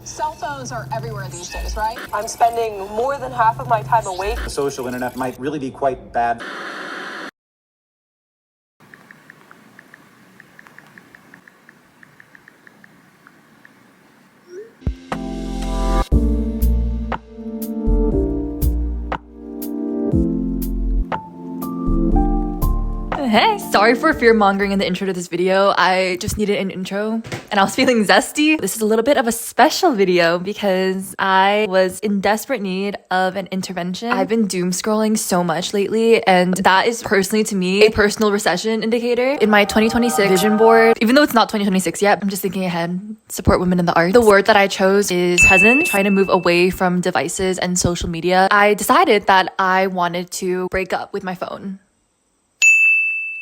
Cell phones are everywhere these days, right? I'm spending more than half of my time awake. The social internet might really be quite bad. Hey, sorry for fear-mongering in the intro to this video. I just needed an intro and I was feeling zesty. This is a little bit of a special video because I was in desperate need of an intervention. I've been doom scrolling so much lately, and that is personally to me a personal recession indicator. In my 2026 vision board, even though it's not 2026 yet, I'm just thinking ahead. Support women in the arts. The word that I chose is present, trying to move away from devices and social media. I decided that I wanted to break up with my phone.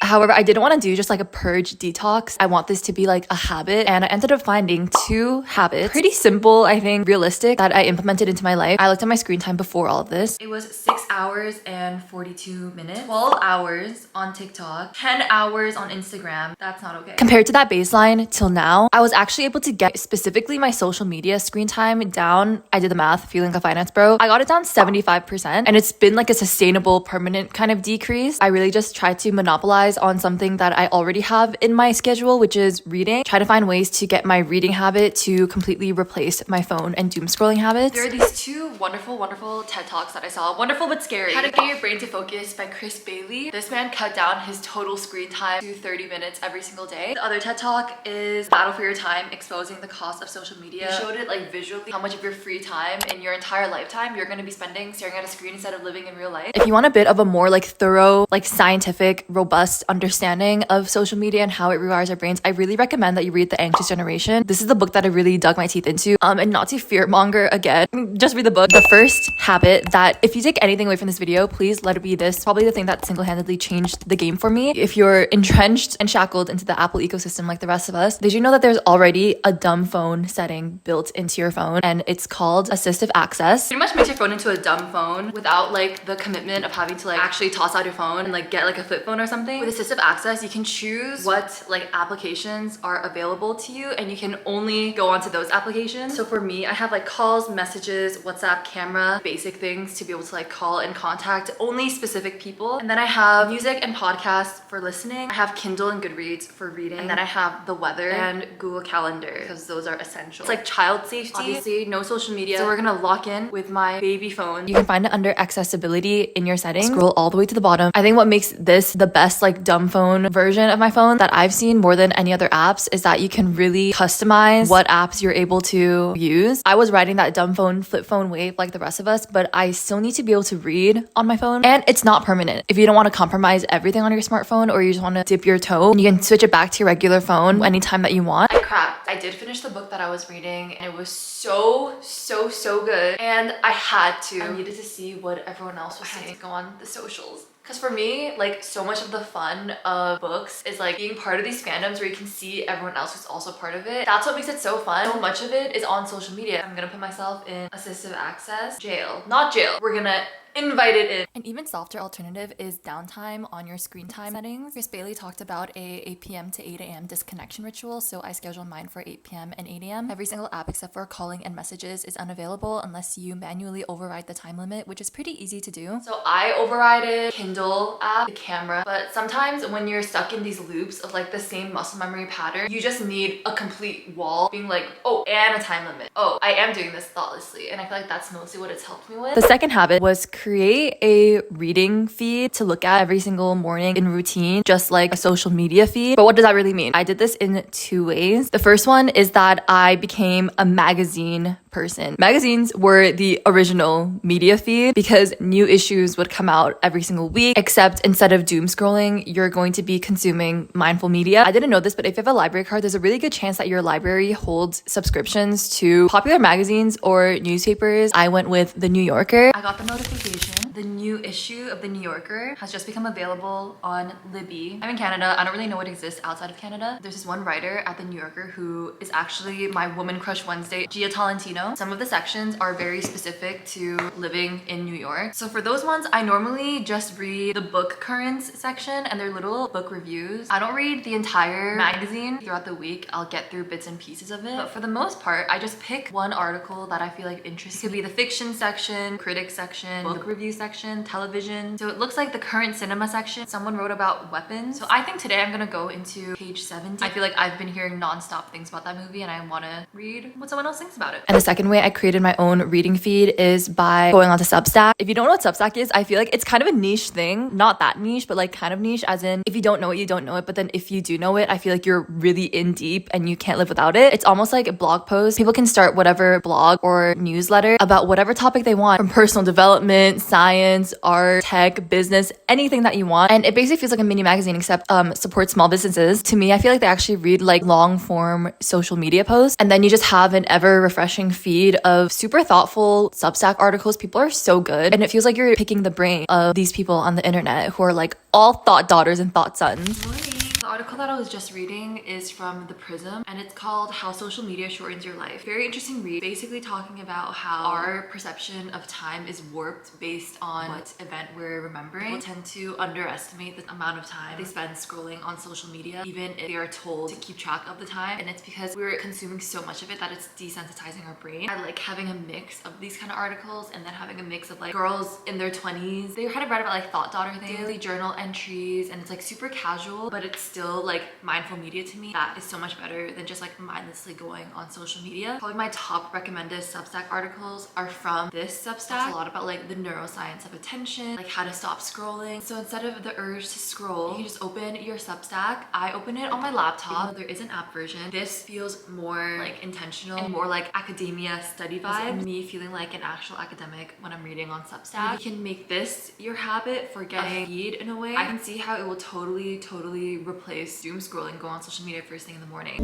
However, I didn't want to do just like a purge detox. I want this to be like a habit, and I ended up finding 2 habits. Pretty simple, I think, realistic, that I implemented into my life. I looked at my screen time before all of this. It was 6 hours and 42 minutes, 12 hours on TikTok, 10 hours on Instagram. That's not okay. Compared to that baseline till now, I was actually able to get specifically my social media screen time down. I did the math, feeling like a finance bro. I got it down 75%, and it's been like a sustainable, permanent kind of decrease. I really just tried to monopolize on something that I already have in my schedule, which is reading. Try to find ways to get my reading habit to completely replace my phone and doom scrolling habits. There are these 2 wonderful TED Talks that I saw. Wonderful but scary. How to Get Your Brain to Focus by Chris Bailey. This man cut down his total screen time to 30 minutes every single day. The other TED Talk is Battle for Your Time, Exposing the Cost of Social Media. He showed it like visually, how much of your free time in your entire lifetime you're going to be spending staring at a screen instead of living in real life. If you want a bit of a more like thorough, like scientific, robust understanding of social media and how it rewires our brains, I really recommend that you read The Anxious Generation. This is the book that I really dug my teeth into. And not to fearmonger again, just read the book. The first habit that, if you take anything away from this video, please let it be this. Probably the thing that single-handedly changed the game for me. If you're entrenched and shackled into the Apple ecosystem like the rest of us, did you know that there's already a dumb phone setting built into your phone, and it's called assistive access? Pretty much makes your phone into a dumb phone without like the commitment of having to like actually toss out your phone and like get like a flip phone or something. With assistive access, you can choose what like applications are available to you, and you can only go onto those applications. So for me, I have like calls, messages, WhatsApp, camera, basic things to be able to like call and contact only specific people. And then I have music and podcasts for listening. I have Kindle and Goodreads for reading. And then I have the weather and Google Calendar because those are essential. It's like child safety. Obviously, no social media. So we're gonna lock in with my baby phone. You can find it under accessibility in your settings. Scroll all the way to the bottom. I think what makes this the best like dumb phone version of my phone that I've seen more than any other apps is that you can really customize what apps you're able to use. I was riding that dumb phone, flip phone wave like the rest of us, but I still need to be able to read on my phone, and it's not permanent. If you don't want to compromise everything on your smartphone, or you just want to dip your toe, you can switch it back to your regular phone anytime that you want. I did finish the book that I was reading, and it was so good, and I had to. I needed to see what everyone else was saying. Go on the socials. Because for me, like, so much of the fun of books is like being part of these fandoms where you can see everyone else who's also part of it. That's what makes it so fun. So much of it is on social media. I'm gonna put myself in assistive access. Jail. Not jail. We're gonna invite it in. An even softer alternative is downtime on your screen time settings. Chris Bailey talked about a 8 p.m. to 8 a.m. disconnection ritual, so I scheduled mine for 8 p.m. and 8 a.m. Every single app except for calling and messages is unavailable unless you manually override the time limit, which is pretty easy to do. So I overrided Kindle app, the camera, but sometimes when you're stuck in these loops of like the same muscle memory pattern, you just need a complete wall being like, oh, and a time limit. Oh, I am doing this thoughtlessly, and I feel like that's mostly what it's helped me with. The second habit was create a reading feed to look at every single morning in routine, just like a social media feed. But what does that really mean? I did this in 2 ways. The first one is that I became a magazine person. Magazines were the original media feed because new issues would come out every single week, except instead of doom scrolling, you're going to be consuming mindful media. I didn't know this, but if you have a library card, there's a really good chance that your library holds subscriptions to popular magazines or newspapers. I went with The New Yorker. I got the notification. The new issue of The New Yorker has just become available on Libby. I'm in Canada. I don't really know what exists outside of Canada. There's this one writer at The New Yorker who is actually my Woman Crush Wednesday, Gia Tolentino. video. Some of the sections are very specific to living in New York. So for those ones, I normally just read the book currents section and their little book reviews. I don't read the entire magazine throughout the week. I'll get through bits and pieces of it. But for the most part, I just pick one article that I feel like interests me. It could be the fiction section, critic section, book review section, television. So it looks like the current cinema section. Someone wrote about weapons. So I think today I'm gonna go into page 70. I feel like I've been hearing non-stop things about that movie and I wanna read what someone else thinks about it. And the second way I created my own reading feed is by going onto Substack. If you don't know what Substack is, I feel like it's kind of a niche thing. Not that niche, but like kind of niche, as in if you don't know it, you don't know it. But then if you do know it, I feel like you're really in deep and you can't live without it. It's almost like a blog post. People can start whatever blog or newsletter about whatever topic they want, from personal development, science, art, tech, business, anything that you want. And it basically feels like a mini magazine, except supports small businesses. To me, I feel like they actually read like long form social media posts, and then you just have an ever refreshing feed of super thoughtful Substack articles. People are so good, and it feels like you're picking the brain of these people on the internet who are like all thought daughters and thought sons. The article that I was just reading is from The Prism, and it's called How Social Media Shortens Your Life. Very interesting read, basically talking about how our perception of time is warped based on what event we're remembering. People tend to underestimate the amount of time they spend scrolling on social media, even if they are told to keep track of the time. And it's because we're consuming so much of it that it's desensitizing our brain. I like having a mix of these kind of articles, and then having a mix of like girls in their 20s. They kind of read about like thought daughter things, daily journal entries, and it's like super casual, but it's still like mindful media to me. That is so much better than just like mindlessly going on social media. Probably my top recommended Substack articles are from this Substack. It's a lot about like the neuroscience of attention, like how to stop scrolling. So instead of the urge to scroll, you can just open your Substack. I open it on my laptop. There is an app version. This feels more like intentional and more like academia study vibe. Me feeling like an actual academic when I'm reading on Substack. You can make this your habit for getting a feed in a way. I can see how it will totally replace doom scrolling, go on social media first thing in the morning.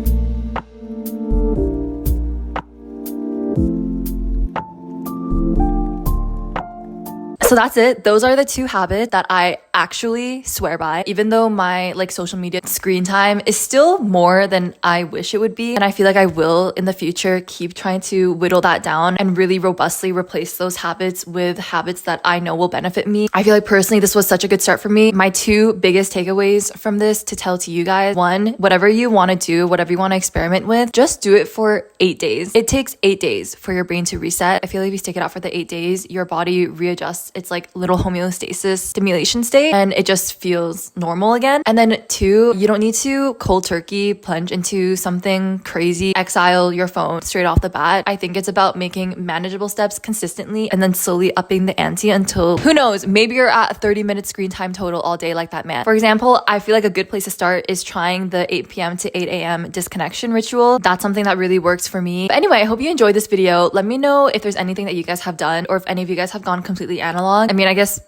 So that's it. Those are the two habits that I actually swear by, even though my like social media screen time is still more than I wish it would be. And I feel like I will in the future keep trying to whittle that down and really robustly replace those habits with habits that I know will benefit me. I feel like personally, this was such a good start for me. My two biggest takeaways from this to tell to you guys: one, whatever you want to do, whatever you want to experiment with, just do it for 8 days. It takes 8 days for your brain to reset. I feel like if you stick it out for the 8 days, your body readjusts. It's like little homeostasis stimulation state, and it just feels normal again. And then two, you don't need to cold turkey plunge into something crazy, exile your phone straight off the bat. I think it's about making manageable steps consistently and then slowly upping the ante until, who knows, maybe you're at a 30-minute screen time total all day like that man. For example, I feel like a good place to start is trying the 8 p.m. to 8 a.m. disconnection ritual. That's something that really works for me. But anyway, I hope you enjoyed this video. Let me know if there's anything that you guys have done, or if any of you guys have gone completely analog. I mean, I guess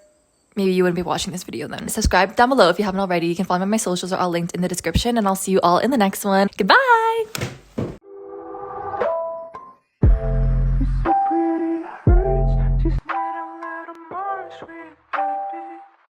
maybe you wouldn't be watching this video then. Subscribe down below if you haven't already. You can follow me on my socials, are all linked in the description, and I'll see you all in the next one. Goodbye!